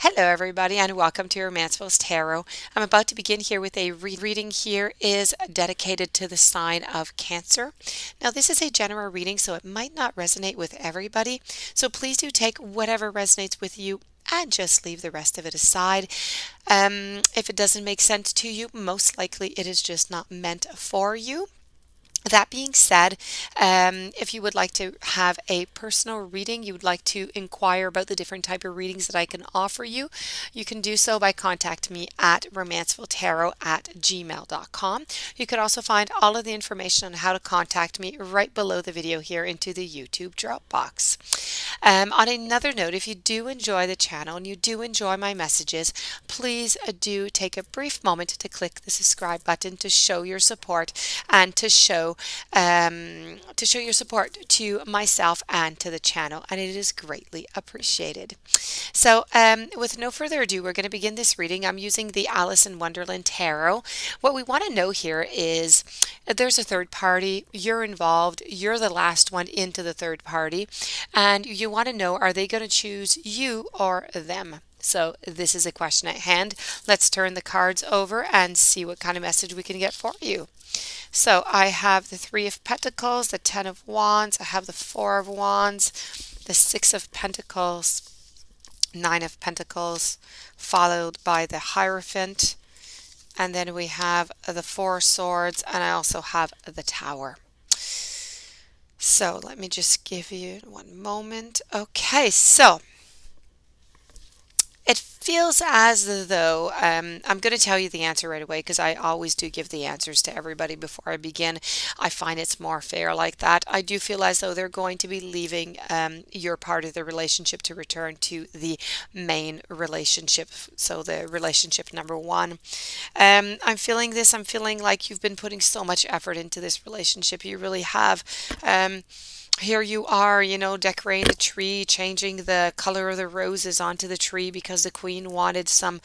Hello everybody and welcome to Romancefull's Tarot. I'm about to begin here with a reading. Here is dedicated to the sign of Cancer. Now this is a general reading, so it might not resonate with everybody, so please do take whatever resonates with you and just leave the rest of it aside. If it doesn't make sense to you, most likely it is just not meant for you. That being said, if you would like to have a personal reading, you would like to inquire about the different type of readings that I can offer you, you can do so by contacting me at romancefulltarot@gmail.com. You could also find all of the information on how to contact me right below the video here into the YouTube drop box. On another note, if you do enjoy the channel and you do enjoy my messages, please do take a brief moment to click the subscribe button to show your support and to show your support to myself and to the channel, and it is greatly appreciated. So with no further ado, we're going to begin this reading. I'm using the Alice in Wonderland Tarot. What we want to know here is there's a third party, you're involved, you're the last one into the third party, and you want to know, are they going to choose you or them? So this is a question at hand. Let's turn the cards over and see what kind of message we can get for you. So I have the Three of Pentacles, the Ten of Wands, I have the Four of Wands, the Six of Pentacles, Nine of Pentacles, followed by the Hierophant, and then we have the Four Swords, and I also have the Tower. So let me just give you one moment. Okay, so it feels as though I'm going to tell you the answer right away, because I always do give the answers to everybody before I begin. I find it's more fair like that. I do feel as though they're going to be leaving your part of the relationship to return to the main relationship. So the relationship number one. I'm feeling this. I'm feeling like you've been putting so much effort into this relationship. You really have. Here you are, decorating the tree, changing the color of the roses onto the tree because the queen wanted some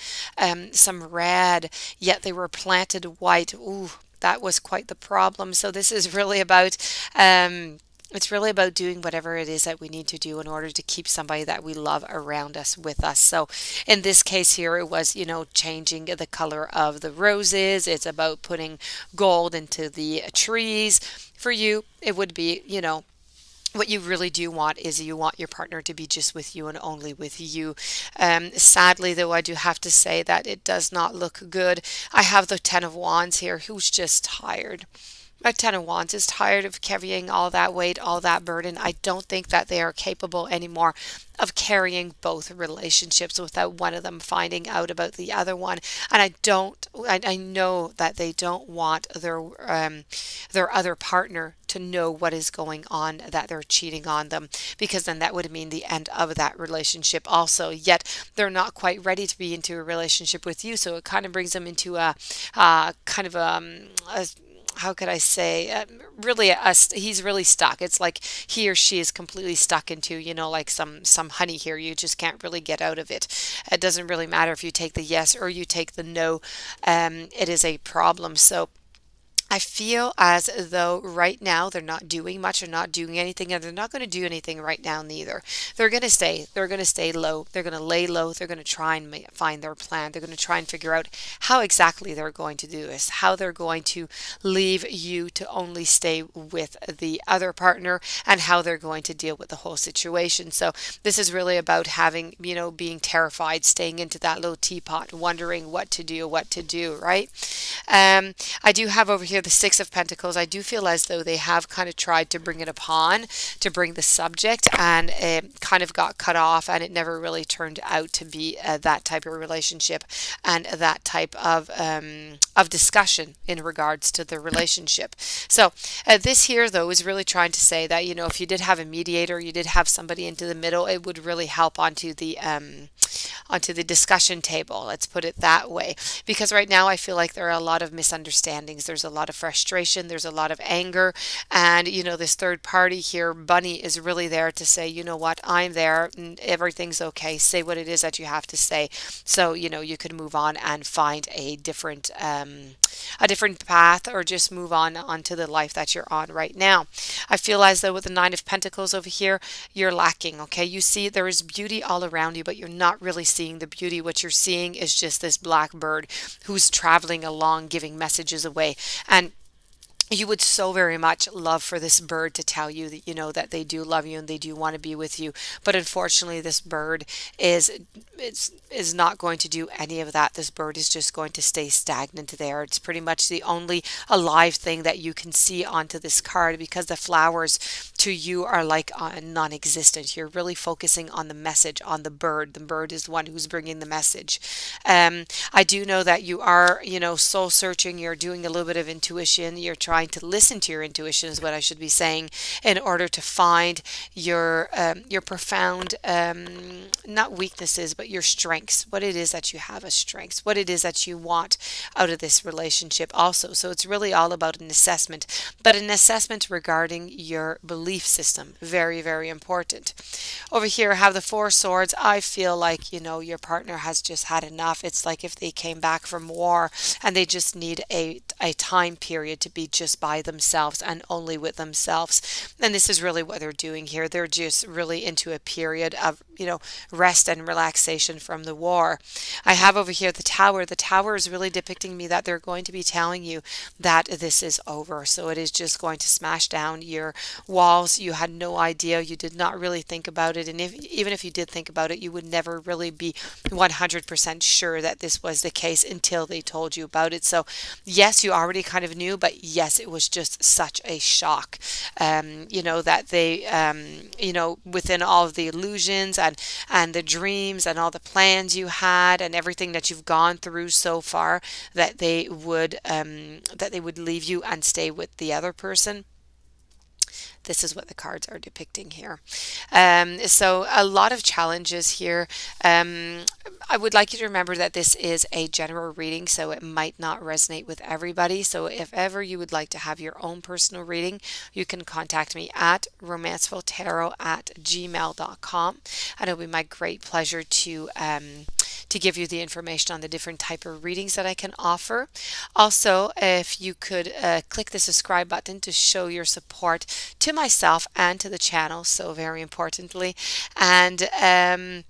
red, yet they were planted white. Ooh, that was quite the problem. So this is really about it's really about doing whatever it is that we need to do in order to keep somebody that we love around us with us. So in this case here, it was, changing the color of the roses. It's about putting gold into the trees. For you, it would be, what you really do want is you want your partner to be just with you and only with you. Sadly, though, I do have to say that it does not look good. I have the Ten of Wands here, who's just tired. My Ten of Wands is tired of carrying all that weight, all that burden. I don't think that they are capable anymore of carrying both relationships without one of them finding out about the other one. And I know that they don't want their other partner to know what is going on, that they're cheating on them, because then that would mean the end of that relationship also. Yet they're not quite ready to be into a relationship with you, so it kind of brings them into a kind of a how could I say, he's really stuck. It's like he or she is completely stuck into, like some honey here. You just can't really get out of it. It doesn't really matter if you take the yes or you take the no. It is a problem. So I feel as though right now they're not doing much or not doing anything, and they're not going to do anything right now neither. They're going to stay. They're going to stay low. They're going to lay low. They're going to try and find their plan. They're going to try and figure out how exactly they're going to do this, how they're going to leave you to only stay with the other partner, and how they're going to deal with the whole situation. So this is really about having, being terrified, staying into that little teapot, wondering what to do, right? I do have over here the Six of Pentacles. I do feel as though they have kind of tried to bring it upon, to bring the subject, and it kind of got cut off, and it never really turned out to be that type of relationship and that type of discussion in regards to the relationship. So this here, though, is really trying to say that, if you did have a mediator, you did have somebody into the middle, it would really help onto the discussion table. Let's put it that way. Because right now I feel like there are a lot of misunderstandings. There's a lot of frustration. There's a lot of anger. And, this third party here, Bunny, is really there to say, you know what, I'm there and everything's okay. Say what it is that you have to say. So, you could move on and find a different path, or just move on onto the life that you're on right now. I feel as though with the Nine of Pentacles over here, you're lacking. Okay. You see there is beauty all around you, but you're not really seeing seeing the beauty. What you're seeing is just this black bird who's traveling along, giving messages away. And you would so very much love for this bird to tell you that, that they do love you and they do want to be with you. But unfortunately, this bird is is not going to do any of that. This bird is just going to stay stagnant there. It's pretty much the only alive thing that you can see onto this card, because the flowers to you are like non-existent. You're really focusing on the message, on the bird. The bird is the one who's bringing the message. I do know that you are, soul searching. You're doing a little bit of intuition. You're trying to listen to your intuition, is what I should be saying, in order to find your profound, not weaknesses, but your strengths. What it is that you have as strengths. What it is that you want out of this relationship, also. So it's really all about an assessment, but an assessment regarding your belief system. Very, very important. Over here, I have the Four Swords. I feel like, your partner has just had enough. It's like if they came back from war and they just need a time period to be just by themselves and only with themselves. And this is really what they're doing here. They're just really into a period of, rest and relaxation from the war. I have over here the Tower. The Tower is really depicting me that they're going to be telling you that this is over. So it is just going to smash down your walls. You had no idea. You did not really think about it. And even if you did think about it, you would never really be 100% sure that this was the case until they told you about it. So yes, you already kind of knew, but yes, it was just such a shock, that they, within all of the illusions and the dreams and all the plans you had and everything that you've gone through so far, that they would leave you and stay with the other person. This is what the cards are depicting here. So a lot of challenges here. I would like you to remember that this is a general reading, so it might not resonate with everybody. So if ever you would like to have your own personal reading, you can contact me at romancefulltarot@gmail.com, and it'll be my great pleasure to give you the information on the different type of readings that I can offer. Also, if you could click the subscribe button to show your support to myself and to the channel, so very importantly. And I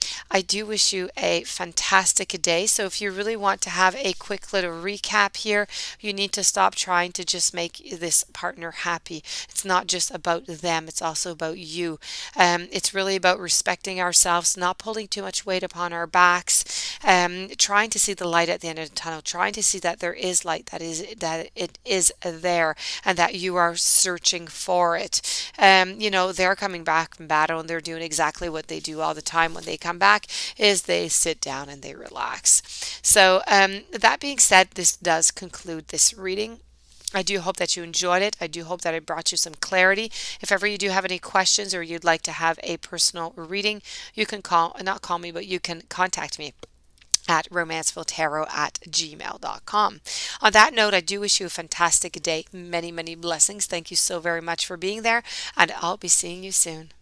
do wish you a fantastic day. So if you really want to have a quick little recap here, you need to stop trying to just make this partner happy. It's not just about them, it's also about you. It's really about respecting ourselves, not pulling too much weight upon our backs, trying to see the light at the end of the tunnel, trying to see that there is light, that it is there, and that you are searching for it. They're coming back from battle and they're doing exactly what they do all the time when they come back, is they sit down and they relax. So that being said, this does conclude this reading. I do hope that you enjoyed it. I do hope that I brought you some clarity. If ever you do have any questions or you'd like to have a personal reading, you can not call me, but you can contact me at romancefulltarot@gmail.com. On that note, I do wish you a fantastic day. Many, many blessings. Thank you so very much for being there, and I'll be seeing you soon.